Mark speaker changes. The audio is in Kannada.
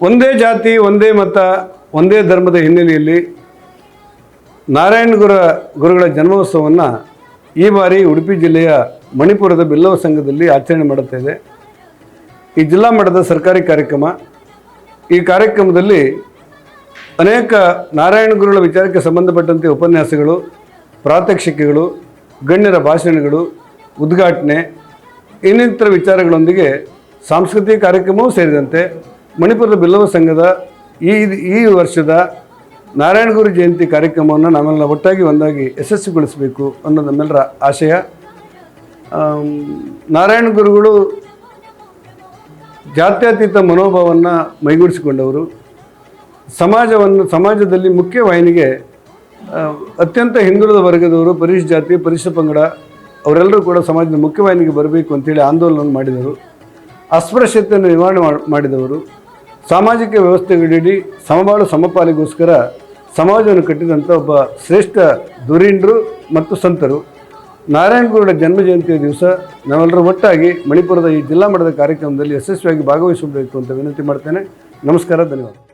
Speaker 1: ಒಂದೇ ಜಾತಿ ಒಂದೇ ಮತ ಒಂದೇ ಧರ್ಮದ ಹಿನ್ನೆಲೆಯಲ್ಲಿ ನಾರಾಯಣ ಗುರುಗಳ ಜನ್ಮೋತ್ಸವವನ್ನು ಈ ಬಾರಿ ಉಡುಪಿ ಜಿಲ್ಲೆಯ ಮಣಿಪುರದ ಬಿಲ್ಲವ ಸಂಘದಲ್ಲಿ ಆಚರಣೆ ಮಾಡುತ್ತಾ ಇದೆ. ಈ ಜಿಲ್ಲಾ ಮಟ್ಟದ ಸರ್ಕಾರಿ ಕಾರ್ಯಕ್ರಮ. ಈ ಕಾರ್ಯಕ್ರಮದಲ್ಲಿ ಅನೇಕ ನಾರಾಯಣ ಗುರುಗಳ ವಿಚಾರಕ್ಕೆ ಸಂಬಂಧಪಟ್ಟಂತೆ ಉಪನ್ಯಾಸಗಳು, ಪ್ರಾತ್ಯಕ್ಷಿಕೆಗಳು, ಗಣ್ಯರ ಭಾಷಣಗಳು, ಉದ್ಘಾಟನೆ ಇನ್ನಿತರ ವಿಚಾರಗಳೊಂದಿಗೆ ಸಾಂಸ್ಕೃತಿಕ ಕಾರ್ಯಕ್ರಮವೂ ಸೇರಿದಂತೆ ಮಣಿಪುರದ ಬಿಲ್ಲವ ಸಂಘದ ಈ ವರ್ಷದ ನಾರಾಯಣ ಗುರು ಜಯಂತಿ ಕಾರ್ಯಕ್ರಮವನ್ನು ನಾವೆಲ್ಲ ಒಟ್ಟಾಗಿ ಒಂದಾಗಿ ಯಶಸ್ವಿಗೊಳಿಸಬೇಕು ಅನ್ನೋದು ನಮ್ಮೆಲ್ಲರ ಆಶಯ. ನಾರಾಯಣ ಗುರುಗಳು ಜಾತ್ಯತೀತ ಮನೋಭಾವವನ್ನು ಮೈಗೂಡಿಸಿಕೊಂಡವರು. ಸಮಾಜದಲ್ಲಿ ಮುಖ್ಯವಾಹಿನಿಗೆ ಅತ್ಯಂತ ಹಿಂದುಳಿದ ವರ್ಗದವರು, ಪರಿಶಿಷ್ಟ ಜಾತಿ, ಪರಿಶಿಷ್ಟ ಪಂಗಡ ಅವರೆಲ್ಲರೂ ಕೂಡ ಸಮಾಜದ ಮುಖ್ಯವಾಹಿನಿಗೆ ಬರಬೇಕು ಅಂತೇಳಿ ಆಂದೋಲನ ಮಾಡಿದರು. ಅಸ್ಪೃಶ್ಯತೆಯನ್ನು ನಿವಾರಣೆ ಮಾಡಿದವರು. ಸಾಮಾಜಿಕ ವ್ಯವಸ್ಥೆಗಳಡಿ ಸಮಬಾಳು ಸಮಪಾಲಿಗೋಸ್ಕರ ಸಮಾಜವನ್ನು ಕಟ್ಟಿದಂಥ ಒಬ್ಬ ಶ್ರೇಷ್ಠ ಧುರೀಣರು ಮತ್ತು ಸಂತರು. ನಾರಾಯಣ ಗುರುಗಳ ಜನ್ಮ ಜಯಂತಿಯ ದಿವಸ ನಾವೆಲ್ಲರೂ ಒಟ್ಟಾಗಿ ಮಣಿಪುರದ ಈ ಜಿಲ್ಲಾ ಮಟ್ಟದ ಕಾರ್ಯಕ್ರಮದಲ್ಲಿ ಯಶಸ್ವಿಯಾಗಿ ಭಾಗವಹಿಸಬೇಕು ಅಂತ ವಿನಂತಿ ಮಾಡ್ತೇನೆ. ನಮಸ್ಕಾರ, ಧನ್ಯವಾದ.